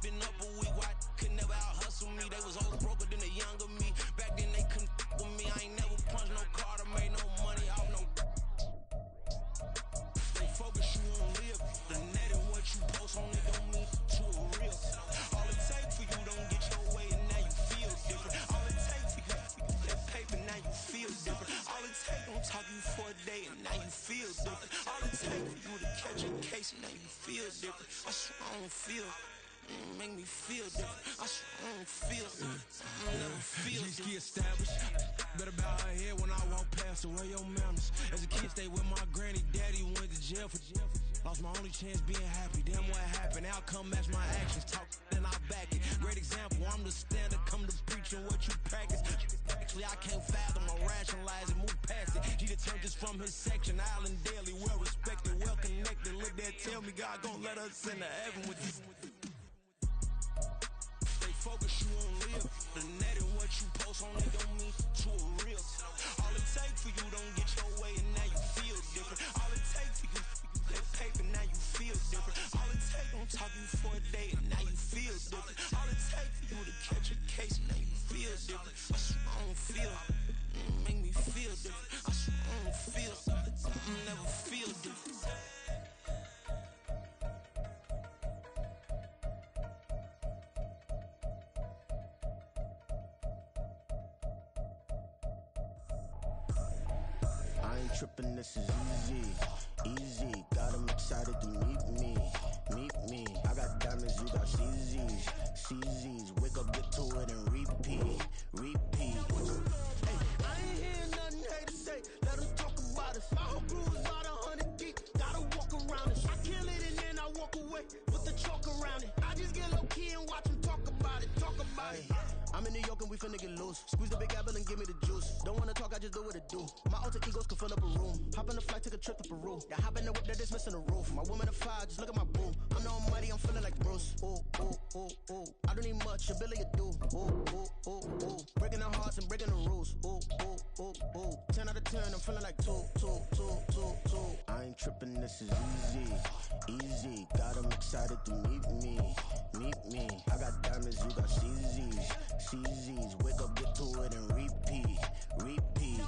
Been up a week, why could never out hustle me? They was old broker than the younger me. Back then they couldn't with me. I ain't never punched no card or made no money off no. They focus, you won't live. The net and what you post on it don't mean to a real. All it takes for you case, now you feel different. I swear I don't feel. Make me feel different. I swear I don't feel. Never feel different. Established. Better bow her head when I walk past her. Where your manners? As a kid, stayed with my granny. Daddy went to jail for jail. Lost my only chance being happy. Damn, what happened? Outcome match my actions. Talk and I back it. Great example. I'm the standard. Come to preaching what you practice. Actually, I can't fathom or rationalize it. Move past it. He turned this from his section. Island daily, well respected, well connected. Look there, tell me God gon' let us into heaven with this. Stay focused, you won't live. The net and what you post on it don't mean to a real. All it take for you don't get your way and now you feel different. All it take for you that paper, now you feel different. All it take don't talk you for a day and now you feel different. All it take for you to catch a case and now you feel different. I swear I don't feel. Make me feel different. I swear I don't feel. Never feel different. I ain't tripping, this is easy, easy. Got 'em excited to meet me, meet me. I got diamonds, you got CZs, CZs. Wake up, get to it and repeat, repeat. Hey, I ain't hear nothing haters say. Let 'em talk about us. My whole crew is about 100 deep. Gotta walk around it. I kill it and then I walk away with the chalk around it. I just get low key and watch 'em talk about it, talk about it. I'm in New York and we finna get loose. Squeeze the big apple and give me the juice. Don't wanna talk, I just do what it do. My alter egos can fill up a room. Hop on the flight, take a trip to Peru. Yeah, hop in the whip, that is missing the roof. My woman a fire, just look at my boo. I'm the almighty, I'm feeling like Bruce. Ooh, ooh, ooh, ooh. I don't need much, a Billy a do. Ooh, ooh, ooh, ooh. Breaking the hearts and breaking the rules. Ooh, ooh, ooh, ooh. 10 out of 10, I'm feeling like 2, 2, 2, 2, 2. I ain't tripping, this is easy, easy. Got 'em excited to meet me, meet me. I got diamonds, you got CZs, CZs. Wake up, get to it and repeat, repeat.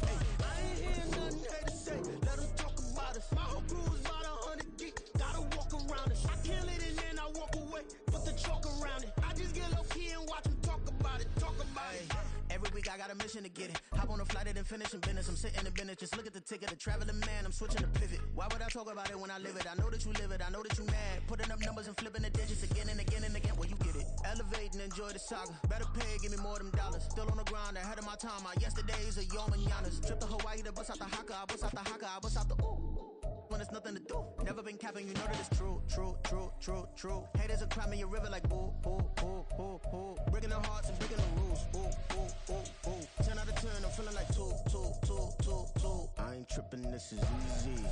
Hey, I ain't hear nothing haters say. Let 'em talk about us. My whole crew is about 100 deep. Gotta walk around it. I kill it and then I walk away. Put the chalk around it. I just get low key and watch 'em talk about it, talk about it. Every week I got a mission to get it. Hop on a flight and then finish in business. I'm sitting in business, just look at the ticket. A traveling man, I'm switching to pivot. Why would I talk about it when I live it? I know that you live it, I know that you mad. Putting up numbers and flipping the digits again and again and again. Well, you get it. Elevate and enjoy the saga. Better pay, give me more of them dollars. Still on the grind, ahead of my time. My yesterdays are your mananas. Trip to Hawaii to bust out the haka. I bust out the haka, I bust out the ooh. When it's nothing to do. Never been capping, you know that it's true, true, true, true, true. Haters are climbing your river like boo, boo, boo, boo, boo. Breaking the hearts and breaking the rules. Ooh, ooh, ooh, ooh. 10 out of 10, I'm feeling like 2, 2, 2, 2, 2. I ain't tripping, this is easy,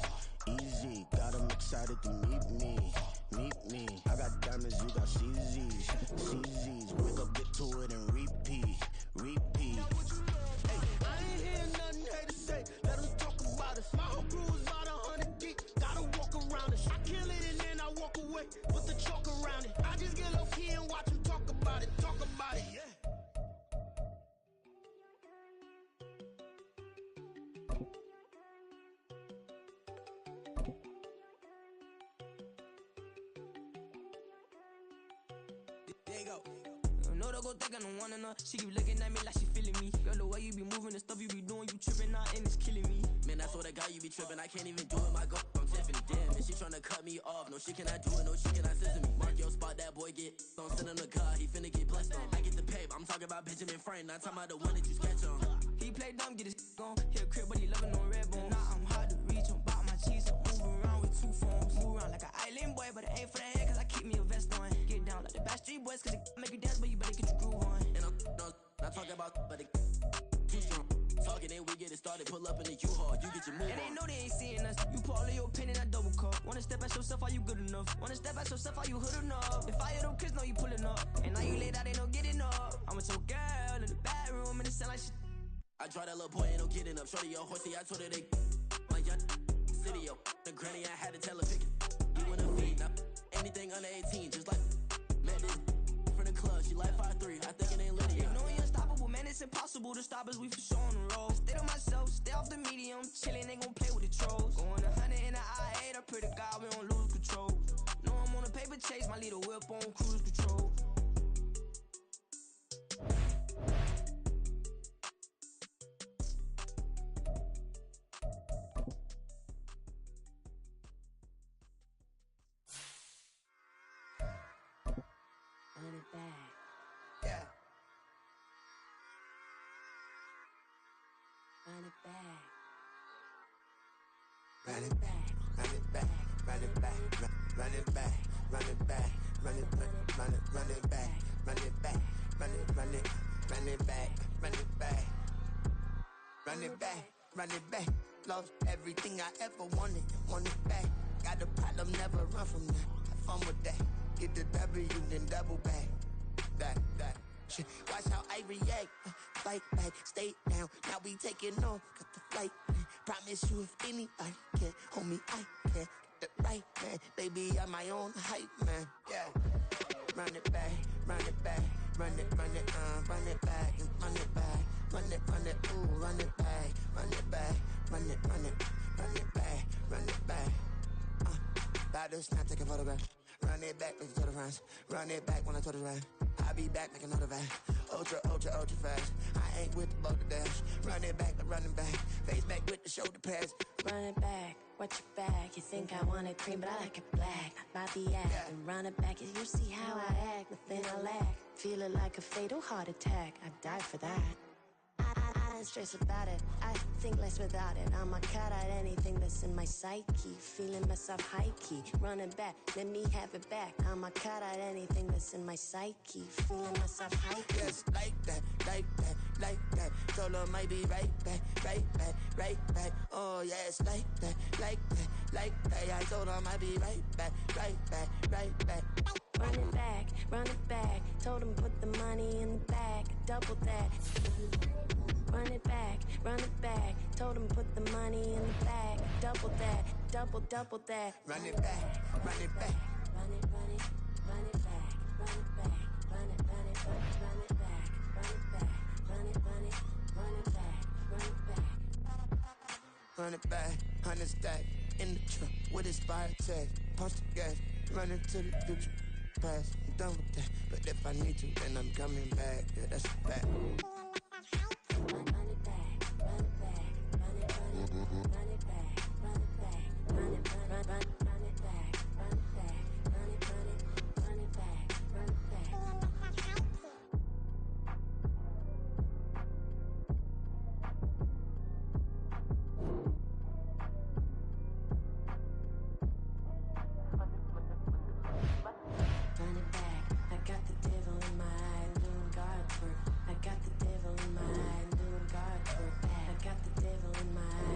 easy. Got 'em excited to meet me, meet me. I got diamonds, you got CZs, CZs. Wake up, get to it and repeat, repeat. Hey, I ain't hear nothing haters say. Let 'em talk about us. My whole crew is about 100 deep. Gotta walk around it. I kill it and then I walk away. Put the chalk around it. I just get low key and watch 'em talk about it, talk about it. Yeah. There you go. No, don't go thinking I don't want enough. She keep looking at me like she feeling me. Girl, the way you be moving, the stuff you be doing, you tripping out and it's killing me. Man, that's what I got, you be tripping. I can't even do it, my girl from Tiffany. Damn, and she tryna cut me off. No, she cannot do it, no, she cannot scissor me. Mark your spot, that boy get on. Send him the car, he finna get blessed on. I get the pay, I'm talking about Benjamin Franklin. Not talking about the one that you sketch on. He play dumb, get his gone. Hit a crib, but he loving on red bone. Nah, I'm hard to reach, I'm bout my cheese. I'm moving around with 2 phones. Move around like an island boy, but it ain't for the head, cause I keep me a vest on. Get down like the Backstreet Boys, cause it make you dance, but you better get your groove on. And I'm not talking about, but it too strong. Talking and we get it started, pull up in the U-Haul, you get your move and they on. know they ain't seeing us. You pull all your opinion, I double cup. Wanna step at yourself, are you good enough? Wanna step at yourself, are you hood enough? If I hear them kids, know you pulling up. And now you laid out, they no getting up. I'm with your girl in the bedroom, and it sound like shit. I draw that little boy, ain't no getting up. Shorty, yo, horsey, I told her they my young city, yo. The granny, I had to tell her pick it. You wanna feed, now anything under 18, just like met this from the club. She like 5'3", I think it ain't Lydia. You know we unstoppable, man, it's impossible to stop us, we for sure on the road. Stay to myself, stay off the medium, chillin', ain't gon' play with the trolls. Going 100 in the I-8, I pray to God we don't lose control. Know I'm on a paper chase, my little whip on cruise control. back. Yeah. Run it back. Run it back, run it back, run it back, run it back, run it back, run it back, run it back, run it back, run it back, run it back, run it back, run it back. Lost everything I ever wanted, want it back. Got a problem, never run from that. Have fun with that. Get the W, then double back. That. Shit. Watch how I react. Fight back, stay down. Now we taking off, got the flight. Promise you if anybody can, homie, I can. Get the right man, baby, I'm my own hype man. Yeah. Run it back, run it back, run it back, and run it back, ooh, run it back, run it back, run it back, run it back. About to snap, take a photograph. Run it back, make it to the runs. Run it back when I told it right. I'll be back, make another back. Ultra fast. I ain't with the boat to dash. Run it back, like running back. Face back with the shoulder pads. Run it back, watch your back. You think I want it cream, but I like it black. Bobby act and run it back. You see how I act, nothing I lack. Feeling like a fatal heart attack. I'd die for that. I don't stress about it. I think less without it. I'ma cut out anything that's in my psyche. Feeling myself high key. Running back, let me have it back. I'ma cut out anything that's in my psyche. Feeling myself high key. Yes, like that, like that, like that. Told her might be right back, right back, right back. Oh yes, like that, like that, like that. I told her might be right back, right back, right back. Run it back, run it back. Told him put the money in the bag. Double that. Run it back, run it back. Told him put the money in the bag. Double that, double that. Run it back, run it back. Run it, run it, run it back. Run it back, run it, run it, run it back. Run it back, run it, run it, run it back. Run it back. Run it back, 100 stack. In the trunk with expired tag. Punch the gas, run into the future. Past, I'm done with that. But if I need to, then I'm coming back. Yeah, that's a fact.